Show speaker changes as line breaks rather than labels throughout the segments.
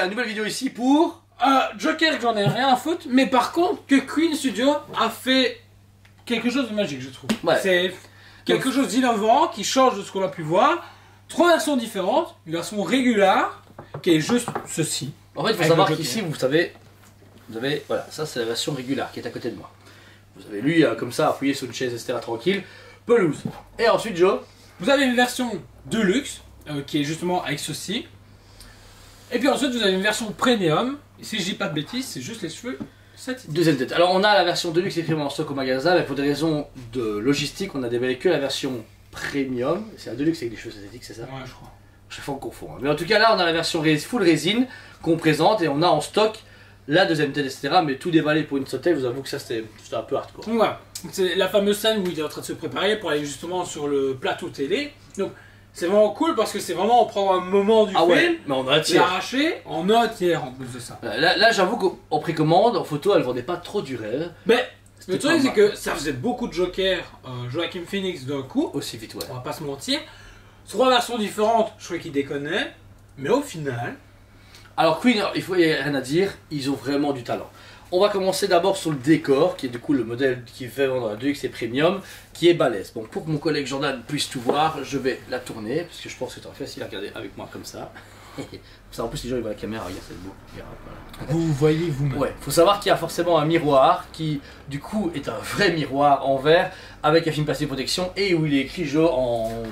une nouvelle vidéo ici pour...
Joker, j'en ai rien à foutre, mais par contre, que Queen Studio a fait quelque chose de magique, je trouve.
Ouais.
C'est quelque chose d'innovant qui change de ce qu'on a pu voir. 3 versions différentes, une version régulière qui est juste ceci.
En fait, il faut savoir qu'ici, vous avez, voilà, ça c'est la version régulière qui est à côté de moi. Vous avez lui, comme ça, appuyé sur une chaise, etc. tranquille, pelouse. Et ensuite, Joe,
vous avez une version Deluxe, qui est justement avec ceci. Et puis ensuite, vous avez une version Premium. Et si je dis pas de bêtises, c'est juste les cheveux.
Deuxième tête. Alors, on a la version Deluxe écrite en stock au magasin, mais pour des raisons de logistique, on a dévoilé que la version Premium. C'est la Deluxe avec des cheveux synthétiques, c'est ça?
Ouais, je crois.
Chaque fois on confond. Mais en tout cas, là, on a la version full résine qu'on présente et on a en stock la deuxième tête, etc. Mais tout dévalé pour une seule tête, je vous avoue que ça c'était un peu hardcore.
Donc voilà, c'est la fameuse scène où il est en train de se préparer pour aller justement sur le plateau télé. Donc c'est vraiment cool parce que c'est vraiment on prend un moment du film,
ouais, mais on a
l'arracher en entière en plus de ça.
Là j'avoue qu'en précommande, en photo, elle vendait pas trop du rêve.
Mais le truc c'est que ça faisait beaucoup de Joker, Joaquin Phoenix d'un coup.
Aussi vite, ouais.
On va pas se mentir. 3 versions différentes, je trouvais qu'ils déconnaient. Mais au final...
Alors Queen, il faut rien à dire, ils ont vraiment du talent. On va commencer d'abord sur le décor, qui est du coup le modèle qui fait vendre la 2X et Premium, qui est balèze. Bon, pour que mon collègue Jordan puisse tout voir, je vais la tourner, parce que je pense que c'est facile à regarder avec moi comme ça. Ça, en plus les gens ils voient la caméra, regarde, c'est beau. Voilà.
Vous voyez vous-même.
Ouais, faut savoir qu'il y a forcément un miroir qui du coup est un vrai miroir en verre avec un film passé protection et où il est écrit Joe en...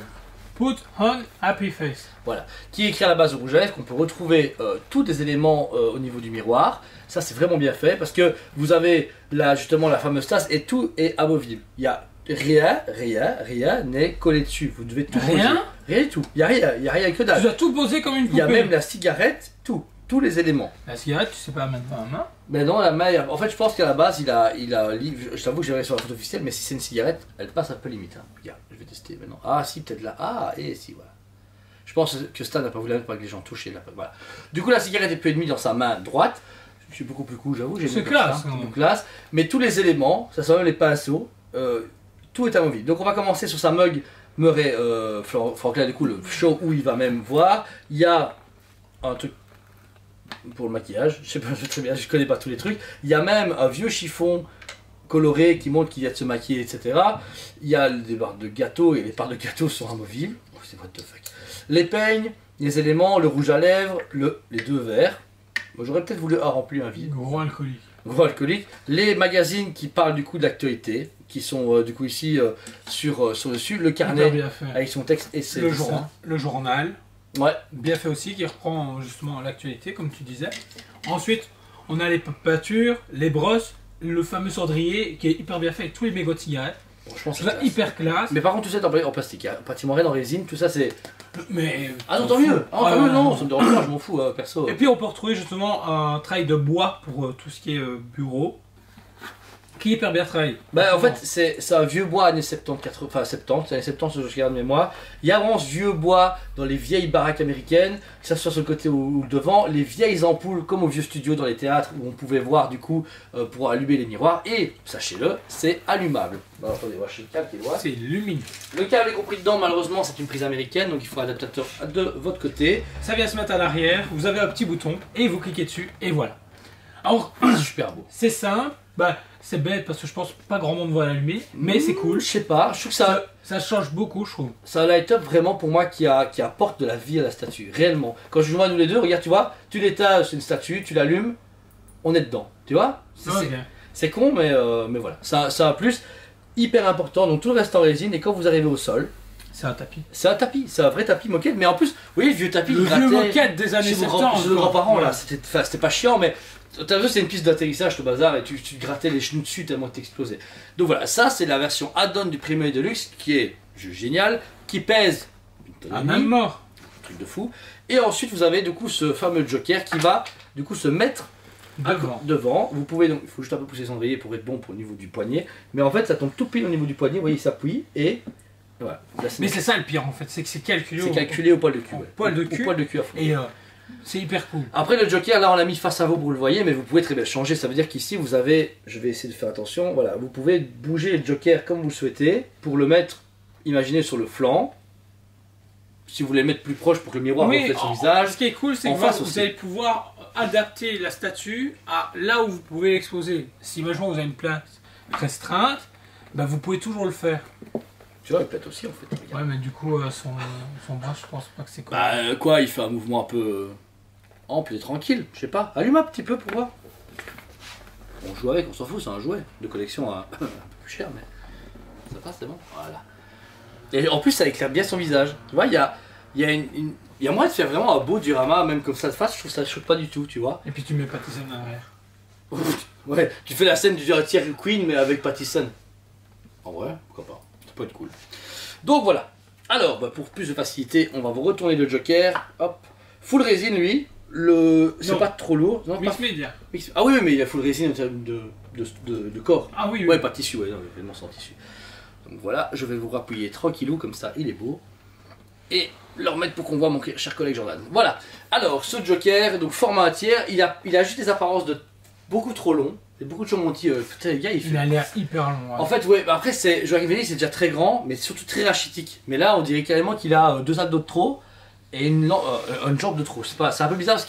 Put on happy face.
Voilà, qui est écrit à la base au rouge à lèvres, qu'on peut retrouver tous les éléments au niveau du miroir. Ça c'est vraiment bien fait parce que vous avez là justement la fameuse tasse et tout est amovible. Il y a rien n'est collé dessus. Vous devez tout poser. Rien du tout. Il y a rien que dalle.
Tu dois tout poser comme une poupée.
Il y a même la cigarette, tous les éléments.
La cigarette, tu sais pas mettre dans la main?
Mais non, la main, en fait je pense qu'à la base je t'avoue que j'ai regardé sur la photo officielle, mais si c'est une cigarette, elle passe un peu limite. Hein. Regarde, je vais tester maintenant. Ah si, peut-être là. Ah, et si, voilà. Je pense que Stan n'a pas voulu la mettre pour que les gens touchent. Voilà. Du coup la cigarette est peu et demi dans sa main droite. Je suis beaucoup plus cool, j'avoue.
C'est classe.
Classe. Mais tous les éléments, ça sent même les pinceaux, tout est amovible. Donc on va commencer sur sa mug Murray Franklin, du coup le show où il va même voir. Il y a un truc pour le maquillage, je sais pas très bien, je connais pas tous les trucs. Il y a même un vieux chiffon coloré qui montre qu'il vient de se maquiller, etc. Il y a des barres de gâteau et les barres de gâteau sont amovibles. Oh, c'est what the fuck. Les peignes, les éléments, le rouge à lèvres, les 2 verres. J'aurais peut-être voulu remplir un vide.
Gros alcoolique.
Gros alcoolique. Les magazines qui parlent du coup de l'actualité, qui sont du coup ici sur dessus. Le carnet avec son texte et ses
le journal.
Ouais.
Bien fait aussi, qui reprend justement l'actualité, comme tu disais. Ensuite, on a les peintures, les brosses, le fameux cendrier qui est hyper bien fait avec tous les mégots de cigarettes.
Franchement,
c'est hyper classe.
Mais par contre, tout ça est en plastique, hein. Pratiquement rien en résine, tout ça c'est.
Mais.
Ah non, tant mieux! Ah, mieux, non, ça me dérange pas, je m'en fous, perso.
Et puis on peut retrouver justement un travail de bois pour tout ce qui est bureau. Qui est hyper bien travaillé.
Bah en fait c'est un vieux bois années 70, 80, enfin 70, années 70 je garde de mémoire. Il y a vraiment ce vieux bois dans les vieilles baraques américaines, que ce soit sur le côté ou devant, les vieilles ampoules comme au vieux studio dans les théâtres où on pouvait voir du coup pour allumer les miroirs et sachez-le, c'est allumable. Bon, attendez, moi je le câble qui est loin.
C'est lumineux.
Le câble est compris dedans, malheureusement c'est une prise américaine donc il faut un adaptateur de votre côté.
Ça vient se mettre à l'arrière, vous avez un petit bouton et vous cliquez dessus et voilà. Alors,
super beau.
C'est simple. Bah, c'est bête parce que je pense pas grand monde va l'allumer, mais c'est cool.
Je sais pas, je trouve que
ça change beaucoup, je trouve.
C'est un light-up vraiment pour moi qui apporte de la vie à la statue, réellement. Quand je vois nous les deux, regarde, tu vois, tu l'étages, c'est une statue, tu l'allumes, on est dedans, tu vois. C'est con, mais voilà. Ça a un plus hyper important, donc tout le reste en résine, et quand vous arrivez au sol,
c'est un tapis.
C'est un tapis, c'est un vrai tapis moquette, mais en plus, oui, vieux tapis.
Le vieux moquette des années 70.
Chez nos grands-parents, là, c'était pas chiant, mais t'as vu, c'est une piste d'atterrissage, le bazar, et tu grattais les genoux dessus tellement que t'explosais. Donc voilà, ça, c'est la version add-on du Premium Deluxe, qui est génial, qui pèse
même mort.
Truc de fou. Et ensuite, vous avez du coup ce fameux Joker qui va du coup se mettre devant. Vous pouvez donc, il faut juste un peu pousser son cendrier pour être bon pour le niveau du poignet, mais en fait, ça tombe tout pile au niveau du poignet, vous voyez, il s'appuie et. Voilà.
Mais c'est ça le pire en fait, c'est que c'est calculé.
C'est calculé au poil de cul.
Poil de cul.
Au poil de cul à fond.
Et c'est hyper cool.
Après le Joker, là on l'a mis face à vous pour le voyez, mais vous pouvez très bien changer. Ça veut dire qu'ici vous avez, je vais essayer de faire attention, voilà, vous pouvez bouger le Joker comme vous le souhaitez pour le mettre, imaginez sur le flanc. si vous voulez le mettre plus proche pour que le miroir reflète son visage.
Ce qui est cool, c'est que
En face
vous
aussi.
allez pouvoir adapter la statue à là où vous pouvez l'exposer. Si imaginons vous avez une place restreinte, bah, vous pouvez toujours le faire.
Tu vois, il pète aussi en fait. Regarde.
Ouais, mais du coup, son bras, je pense pas que c'est quoi.
Bah quoi, il fait un mouvement un peu ample et tranquille, je sais pas. Allume un petit peu pour voir. On joue avec, on s'en fout, c'est un jouet de collection un peu plus cher, mais ça passe, c'est bon. Voilà. Et en plus, ça éclaire bien son visage. Tu vois, il y a moyen de faire vraiment un beau diorama, même comme ça de face, je trouve que ça choque pas du tout, tu vois.
Et puis tu mets Pattison en arrière.
Ouais, tu fais la scène du Thierry Queen, mais avec Pattison. En vrai, pourquoi pas, ça peut être cool. Donc voilà. Alors, bah, pour plus de facilité, on va vous retourner le Joker. Hop. Full résine, lui. C'est
Non.
pas trop lourd. Non,
Mix
pas-
Media.
Ah oui, mais il a full résine en termes de corps.
Ah oui, oui.
Ouais, pas de tissu, ouais, non, vraiment sans tissu. Donc voilà, je vais vous rappuyer tranquillou, comme ça, il est beau. Et le remettre pour qu'on voit mon cher collègue Jordan. Voilà. Alors, ce Joker, donc format à tiers, il a juste des apparences de beaucoup trop long. C'est beaucoup de choses, mon petit. Putain, les gars,
Il a l'air hyper long. Ouais.
En fait, ouais, bah après, Joaquin Phoenix, c'est déjà très grand, mais surtout très rachitique. Mais là, on dirait carrément qu'il a 2 abdos de trop et une jambe de trop. C'est un peu bizarre parce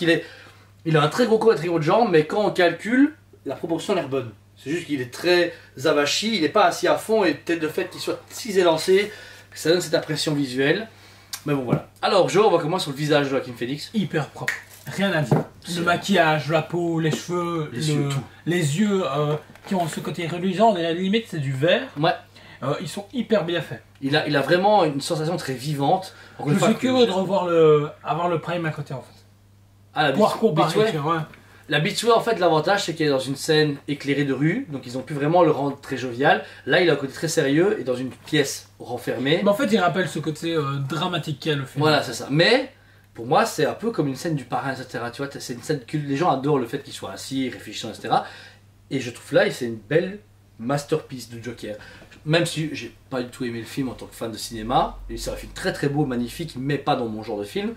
il a un très gros corps et très gros de jambes, mais quand on calcule, la proportion a l'air bonne. C'est juste qu'il est très avachi, il n'est pas assis à fond, et peut-être le fait qu'il soit si élancé, ça donne cette impression visuelle. Mais bon, voilà. Alors, on va commencer sur le visage de Joaquin Phoenix.
Hyper propre. Rien à dire. Le maquillage, la peau, les cheveux, les yeux qui ont ce côté reluisant, et à la limite c'est du vert.
Ouais.
Ils sont hyper bien faits.
Il a vraiment une sensation très vivante. Encore
Je
une fois,
suis curieux de avoir le prime à côté en fait.
Ah, la
Pouvoir comparer,
Beachway.
tu vois, ouais.
La Beachway, en fait, l'avantage, c'est qu'elle est dans une scène éclairée de rue, donc ils ont pu vraiment le rendre très jovial. Là, il a un côté très sérieux et dans une pièce renfermée.
Mais en fait, il rappelle ce côté dramatique qu'est le film.
Voilà, c'est ça. Mais, pour moi, c'est un peu comme une scène du parrain, etc. Tu vois, c'est une scène que les gens adorent le fait qu'il soit assis, réfléchissant, etc. Et je trouve là, c'est une belle masterpiece de Joker. Même si j'ai pas du tout aimé le film en tant que fan de cinéma, et c'est un film très très beau, magnifique, mais pas dans mon genre de film.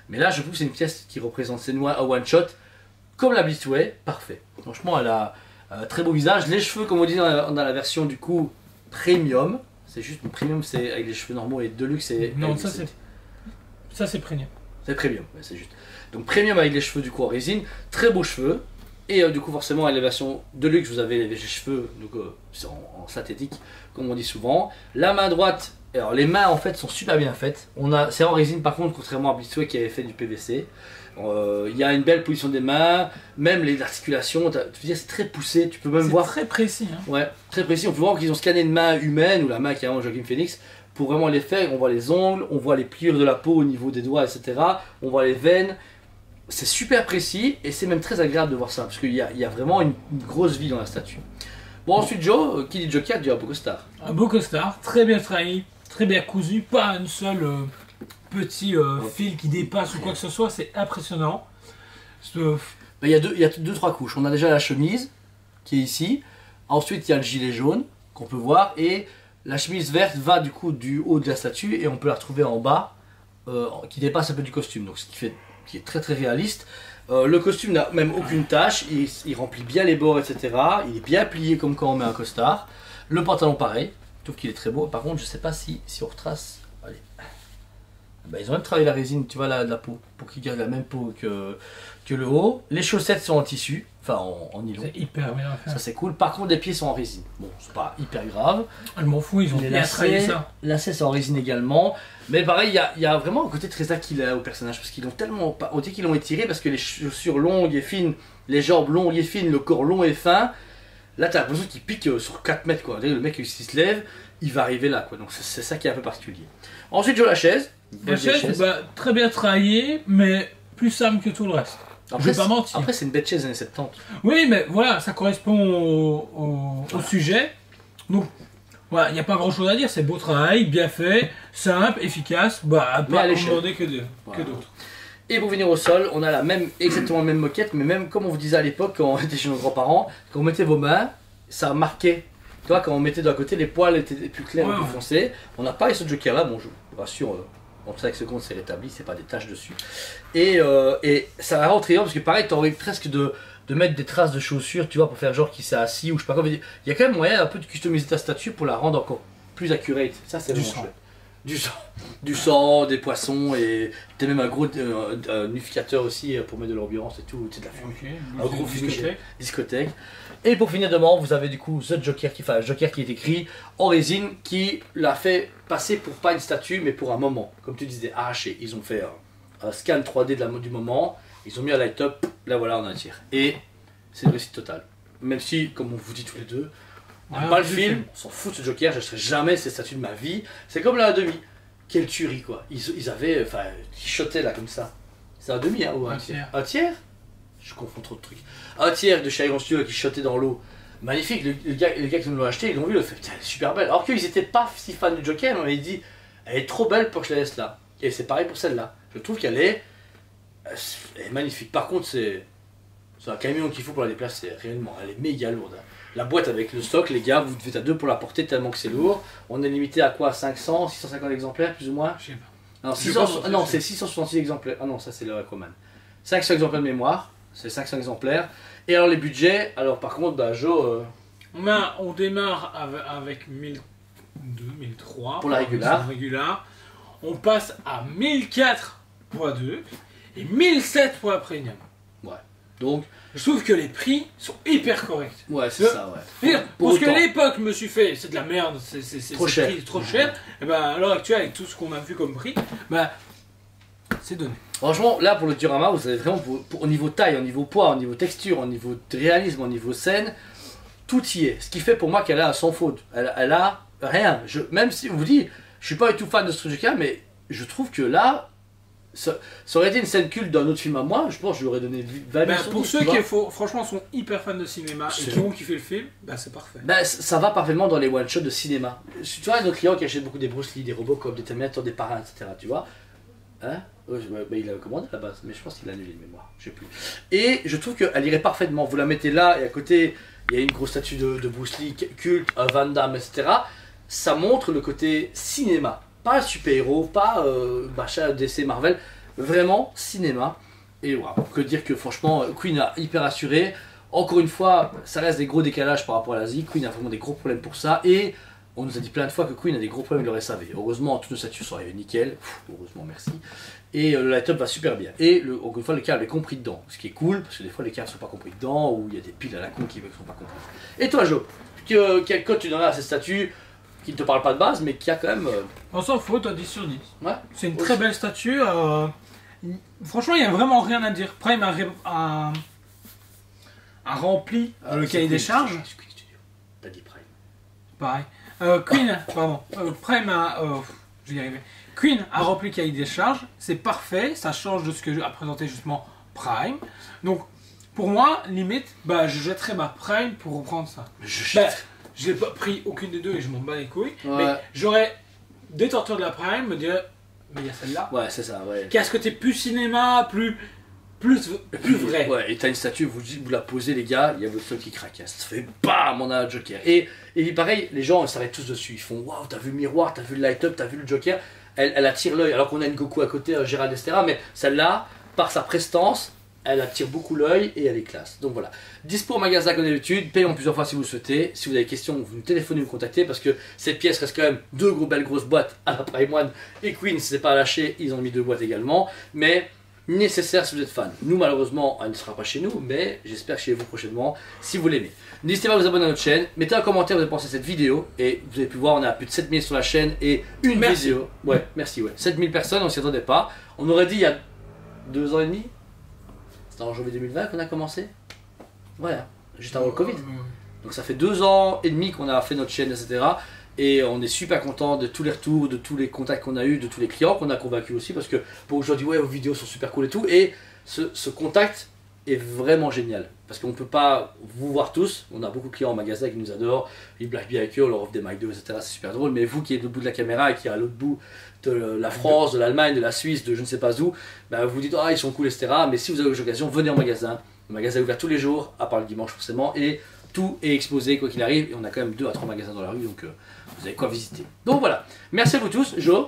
Mais là, je trouve que c'est une pièce qui représente c'est un one shot, comme la Beastway, parfait. Franchement, elle a un très beau visage. Les cheveux, comme on dit dans la version du coup premium, c'est juste une premium, c'est avec les cheveux normaux, et deluxe, c'est.
Non,
avec
ça c'est premium.
c'est premium, ouais, c'est juste. Donc premium avec les cheveux du coup en résine, très beaux cheveux. Et du coup forcément à la version deluxe vous avez les cheveux donc, c'est en synthétique comme on dit souvent. La main droite, alors les mains en fait sont super bien faites. C'est en résine par contre contrairement à Blitzway qui avait fait du PVC. Il y a une belle position des mains, même les articulations, tu veux dire c'est très poussé, tu peux même voir.
C'est très précis. Hein.
Ouais, très précis. On peut voir qu'ils ont scanné une main humaine ou la main qui a Joaquin Phoenix pour vraiment les faire. On voit les ongles, on voit les pliures de la peau au niveau des doigts, etc. On voit les veines. C'est super précis et c'est même très agréable de voir ça parce qu'il y a vraiment une grosse vie dans la statue. Bon, ensuite, Joe, qui dit Joker dit un beau costard.
Un beau costard, très bien travaillé, très bien cousu, pas un seul petit fil qui dépasse ou quoi que ce soit, c'est impressionnant.
Il y a deux, trois couches. On a déjà la chemise qui est ici. Ensuite, il y a le gilet jaune qu'on peut voir et la chemise verte va du coup du haut de la statue et on peut la retrouver en bas qui dépasse un peu du costume. Donc, ce qui est très très réaliste. Le costume n'a même aucune tache, il remplit bien les bords, etc. Il est bien plié comme quand on met un costard. Le pantalon pareil, je trouve qu'il est très beau. Par contre, je sais pas si on retrace. Allez. Ben, ils ont même travaillé la résine, tu vois, la peau, pour qu'il garde la même peau que le haut. Les chaussettes sont en tissu, enfin en nylon.
C'est hyper bien fait.
Ça c'est cool. Par contre, les pieds sont en résine. Bon, c'est pas hyper grave.
Je m'en fous, ils ont
Les
bien travaillé ça.
lacets sont en résine également. Mais pareil, il y a vraiment un côté très acquis au personnage parce qu'ils l'ont tellement. On dit qu'ils l'ont étiré parce que les chaussures longues et fines, les jambes longues et fines, le corps long et fin. Là, t'as l'impression qu'il pique sur 4 mètres quoi. Le mec, s'il se lève, il va arriver là quoi. Donc c'est ça qui est un peu particulier. Ensuite, Joe la chaise.
La chaise, bah, très bien travaillée, mais plus simple que tout le reste.
Après,
je vais pas mentir.
Après, c'est une bête chaise années 70.
Oui, mais voilà, ça correspond au sujet. Donc, voilà, il n'y a pas grand chose à dire. C'est beau travail, bien fait, simple, efficace. Bah, pas à demander que d'autres.
Et pour venir au sol, on a exactement la même moquette, mais même comme on vous disait à l'époque quand on était chez nos grands-parents, quand on mettait vos mains, ça marquait. Tu vois, quand on mettait d'un côté, les poils étaient plus clairs, plus foncés. On n'a pas eu ce Joker là, bon, je vous rassure. En 5 secondes, c'est rétabli, c'est pas des taches dessus. Et ça va rentrer parce que pareil, tu aurais presque de mettre des traces de chaussures, tu vois, pour faire genre qu'il s'est assis ou je sais pas quoi. Il y a quand même moyen un peu de customiser ta statue pour la rendre encore plus accurate. Ça, c'est vraiment chouette. du sang, des poissons et t'as même un gros unificateur aussi pour mettre de l'ambiance et tout, c'est de la fumée.
Okay.
Un gros discothèque. Et pour finir devant, vous avez du coup The Joker Joker qui est écrit en résine qui l'a fait passer pour pas une statue mais pour un moment. Comme tu disais, arraché. Ils ont fait un scan 3D du moment, ils ont mis un light-up, là voilà on a un tir. Et c'est une réussite totale. Même si, comme on vous dit tous les deux, on n'aime pas le film, on s'en fout de ce Joker, j'achèterai jamais ces statues de ma vie. C'est comme la demi. Quelle tuerie quoi. Ils avaient, enfin, qui shotaient là comme ça. C'est un demi hein, ou un tiers. Un tiers? Je confonds trop de trucs. Un tiers de Chiron Studio qui shotait dans l'eau. Magnifique, les gars qui nous l'ont acheté, ils l'ont vu, ils ont fait, putain, elle est super belle. Alors qu'ils n'étaient pas si fans du Joker, mais on m'avait dit, elle est trop belle pour que je la laisse là. Et c'est pareil pour celle-là. Je trouve qu'elle est magnifique. Par contre, c'est un camion qu'il faut pour la déplacer, réellement. Elle est méga lourde. La boîte avec le stock, les gars, vous devez être à deux pour la porter tellement que c'est lourd. On est limité à quoi? 500, 650 exemplaires plus ou moins?
Je sais pas.
Non, non c'est 666 exemplaires. Ah non, ça c'est le Recommand. 500 exemplaires de mémoire, c'est 500 exemplaires. Et alors les budgets, alors par contre, bah Joe...
On démarre avec 1002, 1003
pour la régular.
On passe à 1004 pour la 2 et 1007 pour la premium.
Ouais. Donc,
je trouve que les prix sont hyper corrects.
Ouais, c'est ça, ouais.
Parce que l'époque, je me suis fait, c'est de la merde, c'est
trop cher.
Trop cher. Et ben à l'heure actuelle, avec tout ce qu'on a vu comme prix, ben c'est donné.
Franchement, là pour le diorama, vous avez vraiment au niveau taille, au niveau poids, au niveau texture, au niveau de réalisme, au niveau scène, tout y est. Ce qui fait pour moi qu'elle a sans faute. Elle a rien. Même si on vous dit, je suis pas du tout fan de ce truc-là, mais je trouve que là, ça aurait été une scène culte d'un autre film à moi, je pense que je lui aurais donné 20 000
pour ceux qui franchement sont hyper fans de cinéma et qui ont kiffé le film, bah c'est parfait.
Bah, ça va parfaitement dans les one-shots de cinéma. Tu vois, nos clients qui achètent beaucoup des Bruce Lee, des Robocop, des Terminator, des Parrains, etc. Tu vois hein il a commandé à la base, mais je pense qu'il a annulé de mémoire, je sais plus. Et je trouve qu'elle irait parfaitement. Vous la mettez là et à côté, il y a une grosse statue de Bruce Lee, culte, Van Damme, etc. Ça montre le côté cinéma. Pas super-héros, pas machin DC Marvel, vraiment cinéma. Et voilà, que dire que franchement, Queen a hyper assuré. Encore une fois, ça reste des gros décalages par rapport à l'Asie. Queen a vraiment des gros problèmes pour ça. Et on nous a dit plein de fois que Queen a des gros problèmes avec le SAV. Heureusement, toutes nos statues sont arrivées nickel. Heureusement, merci. Et le light-up va super bien. Et encore une fois, le câble est compris dedans. Ce qui est cool, parce que des fois, les câbles ne sont pas compris dedans, ou il y a des piles à la con qui ne sont pas comprises. Et toi, Joe, quel code tu donnerais à ces statues qui ne te parlent pas de base, mais qui a quand même...
On s'en fout, t'as 10 sur 10.
Ouais.
C'est une très belle statue. Franchement, il n'y a vraiment rien à dire. Prime a rempli le cahier des charges.
T'as dit Prime.
Pareil. Queen, pardon. Prime a... je vais y arriver. Queen a rempli le cahier des charges. C'est parfait. Ça change de ce que a présenté justement Prime. Donc, pour moi, limite, bah, je jetterais ma Prime pour reprendre ça. Je n'ai pas pris aucune des deux et je m'en bats les couilles. Ouais. Mais j'aurais détenteur de la Prime me dire, mais il y a celle-là.
Ouais, c'est ça, ouais.
Qu'est-ce que t'es plus cinéma, plus vrai.
Ouais, et t'as une statue, vous la posez les gars, il y a votre stock qui craque. Ça fait BAM, on a un Joker. Et pareil, les gens ils s'arrêtent tous dessus. Ils font waouh, t'as vu le miroir, t'as vu le light-up, t'as vu le Joker. Elle attire l'œil, alors qu'on a une Goku à côté, Gérald Estera, mais celle-là, par sa prestance, elle attire beaucoup l'œil et elle est classe. Donc voilà. Dispo au magasin comme d'habitude, payons plusieurs fois si vous le souhaitez. Si vous avez des questions, vous nous téléphonez, vous contactez parce que cette pièce reste quand même deux belles grosses boîtes à la Prime One et Queen, c'est pas lâché, ils ont mis deux boîtes également. Mais nécessaire si vous êtes fan. Nous malheureusement, elle ne sera pas chez nous, mais j'espère chez vous prochainement si vous l'aimez. N'hésitez pas à vous abonner à notre chaîne, mettez un commentaire, vous avez pensé à cette vidéo et vous avez pu voir, on a plus de 7000 sur la chaîne et une vidéo. Ouais, merci, ouais. 7000 personnes, on s'y attendait pas. On aurait dit il y a 2 ans et demi. C'était en janvier 2020 qu'on a commencé. Ouais, juste avant le Covid. Donc ça fait 2 ans et demi qu'on a fait notre chaîne, etc. Et on est super content de tous les retours, de tous les contacts qu'on a eu, de tous les clients qu'on a convaincus aussi. Parce que pour aujourd'hui, ouais, vos vidéos sont super cool et tout. Et ce contact est vraiment génial. Parce qu'on ne peut pas vous voir tous. On a beaucoup de clients en magasin qui nous adorent. Ils blaguent bien avec eux, on leur offre des McDo, etc. C'est super drôle. Mais vous qui êtes de l'autre bout de la caméra et qui êtes à l'autre bout de la France, de l'Allemagne, de la Suisse, de je ne sais pas où, bah vous dites ah ils sont cool, etc. Mais si vous avez l'occasion, venez en magasin. Le magasin est ouvert tous les jours, à part le dimanche forcément. Et tout est exposé quoi qu'il arrive. Et on a quand même 2 à 3 magasins dans la rue. Donc vous avez quoi visiter. Donc voilà. Merci à vous tous. Joe.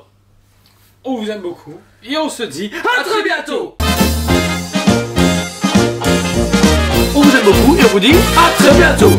On vous aime beaucoup. Et on se dit à très bientôt.
On vous aime beaucoup et on vous dit à très bientôt.